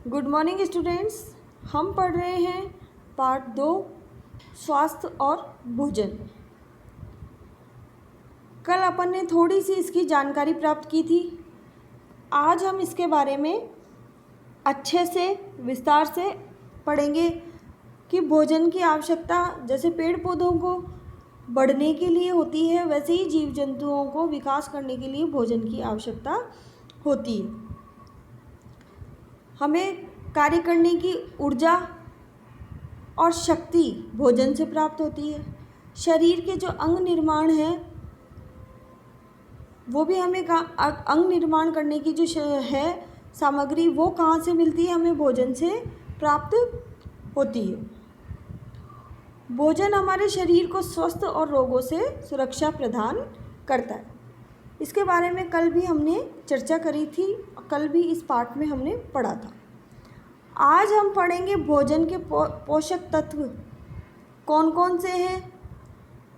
Good morning students. हम पढ़ रहे हैं पार्ट 2 स्वास्थ्य और भोजन। कल अपन ने थोड़ी सी इसकी जानकारी प्राप्त की थी। आज हम इसके बारे में अच्छे से विस्तार से पढ़ेंगे कि भोजन की आवश्यकता जैसे पेड़ पौधों को बढ़ने के लिए होती है, वैसे ही जीव जंतुओं को विकास करने के लिए भोजन की आवश्यकता होती है। हमें कार्य करने की ऊर्जा और शक्ति भोजन से प्राप्त होती है। शरीर के जो अंग निर्माण है वो भी हमें अंग निर्माण करने की जो है सामग्री वो कहाँ से मिलती है? हमें भोजन से प्राप्त होती है। भोजन हमारे शरीर को स्वस्थ और रोगों से सुरक्षा प्रदान करता है। इसके बारे में कल भी हमने चर्चा करी थी, कल भी इस पार्ट में हमने पढ़ा था। आज हम पढ़ेंगे भोजन के पोषक तत्व कौन कौन से हैं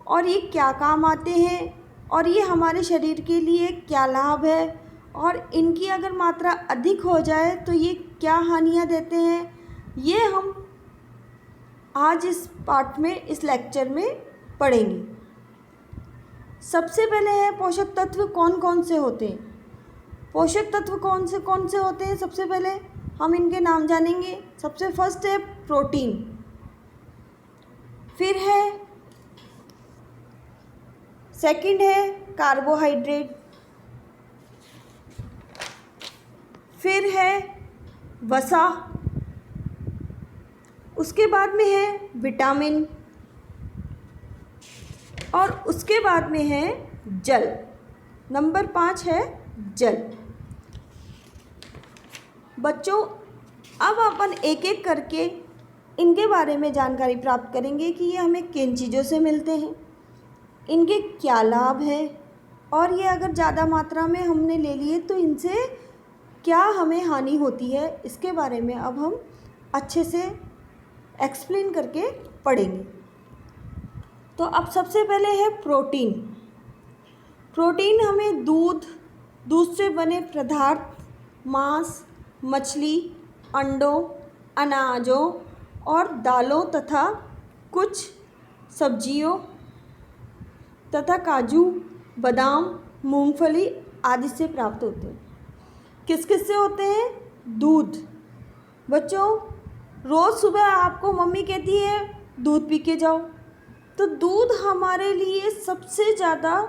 और ये क्या काम आते हैं और ये हमारे शरीर के लिए क्या लाभ है, और इनकी अगर मात्रा अधिक हो जाए तो ये क्या हानियाँ देते हैं, ये हम आज इस पार्ट में, इस लेक्चर में पढ़ेंगे। सबसे पहले है पोषक तत्व कौन कौन से होते हैं। पोषक तत्व कौन से होते हैं, सबसे पहले हम इनके नाम जानेंगे। सबसे फर्स्ट है प्रोटीन, फिर है सेकंड है कार्बोहाइड्रेट, फिर है वसा, उसके बाद में है विटामिन और उसके बाद में है जल। नंबर 5 है जल। बच्चों, अब अपन एक एक करके इनके बारे में जानकारी प्राप्त करेंगे कि ये हमें किन चीज़ों से मिलते हैं, इनके क्या लाभ है, और ये अगर ज़्यादा मात्रा में हमने ले लिए तो इनसे क्या हमें हानि होती है। इसके बारे में अब हम अच्छे से एक्सप्लेन करके पढ़ेंगे। तो अब सबसे पहले है प्रोटीन। प्रोटीन हमें दूध से बने पदार्थ, मांस, मछली, अंडों, अनाजों और दालों तथा कुछ सब्जियों तथा काजू, बादाम, मूंगफली आदि से प्राप्त होते हैं। किस किस से होते हैं? दूध। बच्चों, रोज़ सुबह आपको मम्मी कहती है दूध पी के जाओ, तो दूध हमारे लिए सबसे ज़्यादा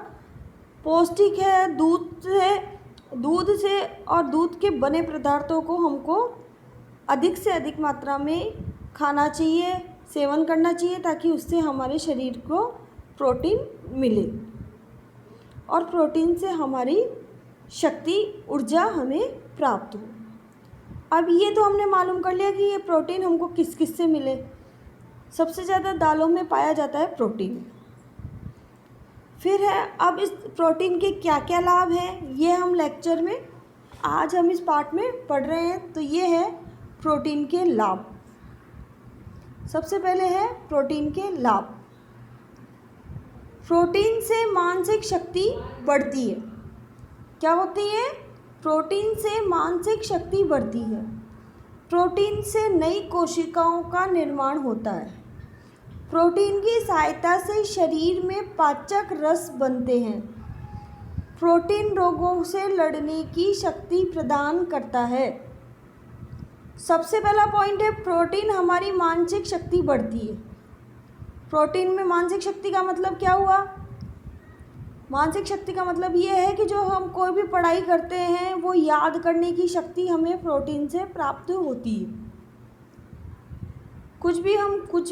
पौष्टिक है। दूध से और दूध के बने पदार्थों को हमको अधिक से अधिक मात्रा में खाना चाहिए, सेवन करना चाहिए, ताकि उससे हमारे शरीर को प्रोटीन मिले और प्रोटीन से हमारी शक्ति, ऊर्जा हमें प्राप्त हो। अब ये तो हमने मालूम कर लिया कि ये प्रोटीन हमको किस किस से मिले। सबसे ज़्यादा दालों में पाया जाता है प्रोटीन। फिर है, अब इस प्रोटीन के क्या क्या लाभ हैं ये हम लेक्चर में, आज हम इस पार्ट में पढ़ रहे हैं। तो ये है प्रोटीन के लाभ। सबसे पहले है प्रोटीन के लाभ। प्रोटीन से मानसिक शक्ति बढ़ती है। क्या होती है? प्रोटीन से मानसिक शक्ति बढ़ती है। प्रोटीन से नई कोशिकाओं का निर्माण होता है। प्रोटीन की सहायता से शरीर में पाचक रस बनते हैं। प्रोटीन रोगों से लड़ने की शक्ति प्रदान करता है। सबसे पहला पॉइंट है प्रोटीन हमारी मानसिक शक्ति बढ़ती है। प्रोटीन में मानसिक शक्ति का मतलब क्या हुआ? मानसिक शक्ति का मतलब ये है कि जो हम कोई भी पढ़ाई करते हैं वो याद करने की शक्ति हमें प्रोटीन से प्राप्त होती है। कुछ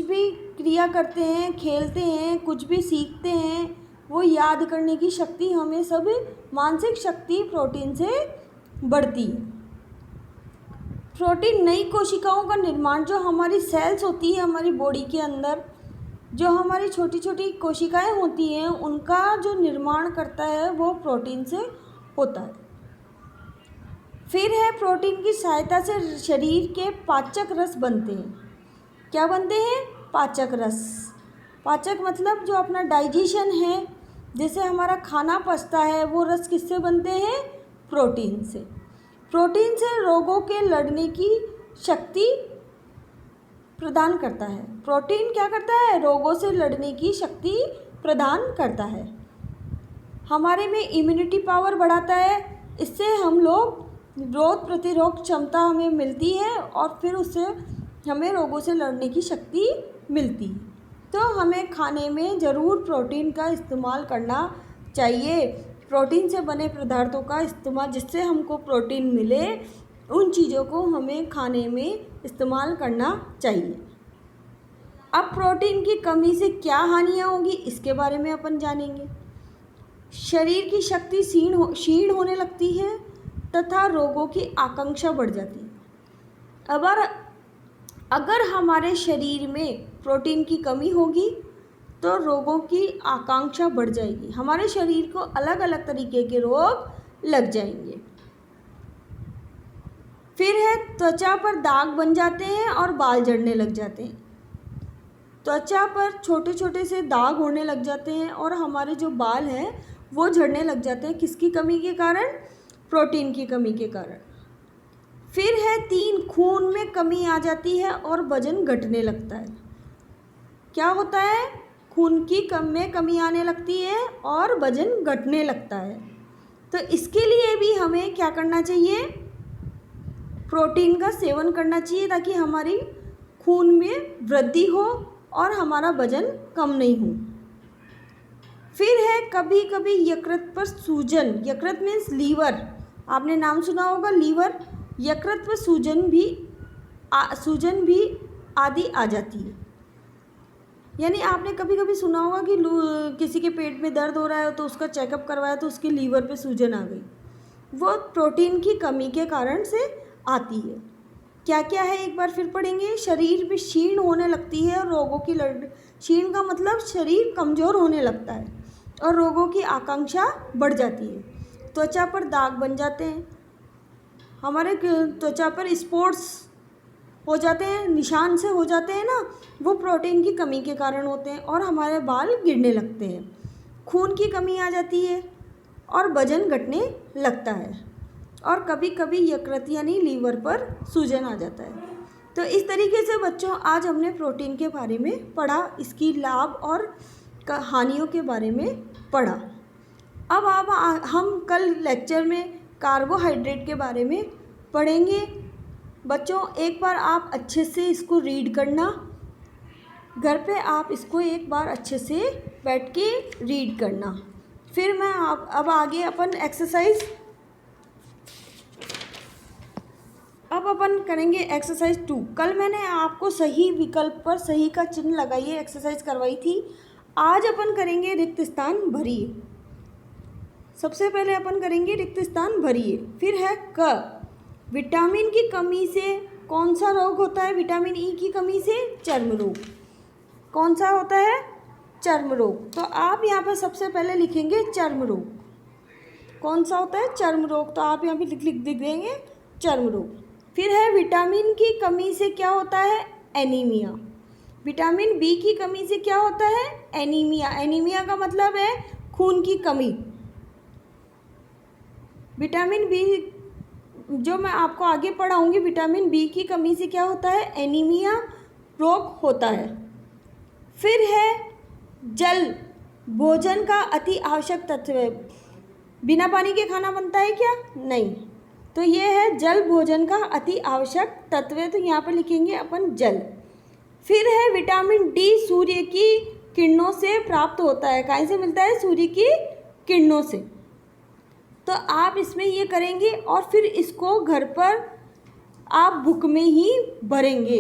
भी क्रिया करते हैं, खेलते हैं, कुछ भी सीखते हैं, वो याद करने की शक्ति हमें सब मानसिक शक्ति प्रोटीन से बढ़ती है। प्रोटीन नई कोशिकाओं का निर्माण, जो हमारी सेल्स होती है हमारी बॉडी के अंदर, जो हमारी छोटी छोटी कोशिकाएं होती हैं, उनका जो निर्माण करता है वो प्रोटीन से होता है। फिर है प्रोटीन की सहायता से शरीर के पाचक रस बनते हैं। क्या बनते हैं? पाचक रस। पाचक मतलब जो अपना डाइजेशन है, जैसे हमारा खाना पचता है, वो रस किससे बनते हैं? प्रोटीन से। प्रोटीन से रोगों के लड़ने की शक्ति प्रदान करता है। प्रोटीन क्या करता है? रोगों से लड़ने की शक्ति प्रदान करता है। हमारे में इम्यूनिटी पावर बढ़ाता है। इससे हम लोग रोग प्रतिरोध क्षमता हमें मिलती है और फिर उससे हमें रोगों से लड़ने की शक्ति मिलती है। तो हमें खाने में ज़रूर प्रोटीन का इस्तेमाल करना चाहिए। प्रोटीन से बने पदार्थों का इस्तेमाल, जिससे हमको प्रोटीन मिले, उन चीज़ों को हमें खाने में इस्तेमाल करना चाहिए। अब प्रोटीन की कमी से क्या हानियाँ होंगी, इसके बारे में अपन जानेंगे। शरीर की शक्ति क्षीण होने लगती है तथा रोगों की आकांक्षा बढ़ जाती है। अगर हमारे शरीर में प्रोटीन की कमी होगी तो रोगों की आकांक्षा बढ़ जाएगी। हमारे शरीर को अलग अलग तरीके के रोग लग जाएंगे। फिर है त्वचा पर दाग बन जाते हैं और बाल झड़ने लग जाते हैं। त्वचा पर छोटे छोटे से दाग होने लग जाते हैं और हमारे जो बाल हैं वो झड़ने लग जाते हैं। किसकी कमी के कारण? प्रोटीन की कमी के कारण। फिर है 3, खून में कमी आ जाती है और वजन घटने लगता है। क्या होता है? खून की कमी आने लगती है और वजन घटने लगता है। तो इसके लिए भी हमें क्या करना चाहिए? प्रोटीन का सेवन करना चाहिए ताकि हमारी खून में वृद्धि हो और हमारा वजन कम नहीं हो। फिर है कभी कभी यकृत पर सूजन। यकृत मीन्स लीवर, आपने नाम सुना होगा लीवर। यकृत पर सूजन भी आदि आ जाती है। यानी आपने कभी कभी सुना होगा कि किसी के पेट में दर्द हो रहा है तो उसका चेकअप करवाया तो उसके लीवर पे सूजन आ गई। वो प्रोटीन की कमी के कारण से आती है। क्या क्या है एक बार फिर पढ़ेंगे। शरीर में क्षीण होने लगती है और रोगों की क्षीण का मतलब शरीर कमज़ोर होने लगता है और रोगों की आकांक्षा बढ़ जाती है। त्वचा पर दाग बन जाते हैं। हमारे त्वचा पर स्पॉट्स हो जाते हैं, निशान से हो जाते हैं ना, वो प्रोटीन की कमी के कारण होते हैं और हमारे बाल गिरने लगते हैं। खून की कमी आ जाती है और वजन घटने लगता है और कभी कभी यकृत यानी लीवर पर सूजन आ जाता है। तो इस तरीके से बच्चों आज हमने प्रोटीन के बारे में पढ़ा, इसकी लाभ और हानियों के बारे में पढ़ा। अब हम कल लेक्चर में कार्बोहाइड्रेट के बारे में पढ़ेंगे। बच्चों एक बार आप अच्छे से इसको रीड करना, घर पे आप इसको एक बार अच्छे से बैठ के रीड करना। फिर मैं अब आगे अपन करेंगे एक्सरसाइज 2। कल मैंने आपको सही विकल्प पर सही का चिन्ह लगाइए एक्सरसाइज करवाई थी। आज अपन करेंगे रिक्त स्थान भरिए। सबसे पहले अपन करेंगे रिक्त स्थान भरिए। फिर है क, विटामिन की कमी से कौन सा रोग होता है? विटामिन ई की कमी से चर्म रोग। कौन सा होता है? चर्म रोग। तो आप यहाँ पर सबसे पहले लिखेंगे चर्म रोग। कौन सा होता है? चर्म रोग। तो आप यहाँ पे लिख देंगे चर्म रोग। फिर है विटामिन की कमी से क्या होता है? एनीमिया। विटामिन बी की कमी से क्या होता है? एनीमिया। एनीमिया का मतलब है खून की कमी। विटामिन बी जो मैं आपको आगे पढ़ाऊँगी, विटामिन बी की कमी से क्या होता है? एनीमिया रोग होता है। फिर है जल, भोजन का अति आवश्यक तत्व है। बिना पानी के खाना बनता है क्या? नहीं। तो ये है जल भोजन का अति आवश्यक तत्व है, तो यहाँ पर लिखेंगे अपन जल। फिर है विटामिन डी सूर्य की किरणों से प्राप्त होता है। कहाँ से मिलता है? सूर्य की किरणों से। तो आप इसमें ये करेंगे और फिर इसको घर पर आप बुक में ही भरेंगे।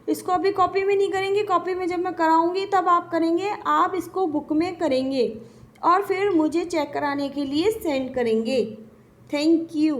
इसको अभी कॉपी में नहीं करेंगे, कॉपी में जब मैं कराऊंगी तब आप करेंगे। आप इसको बुक में करेंगे और फिर मुझे चेक कराने के लिए सेंड करेंगे। Thank you.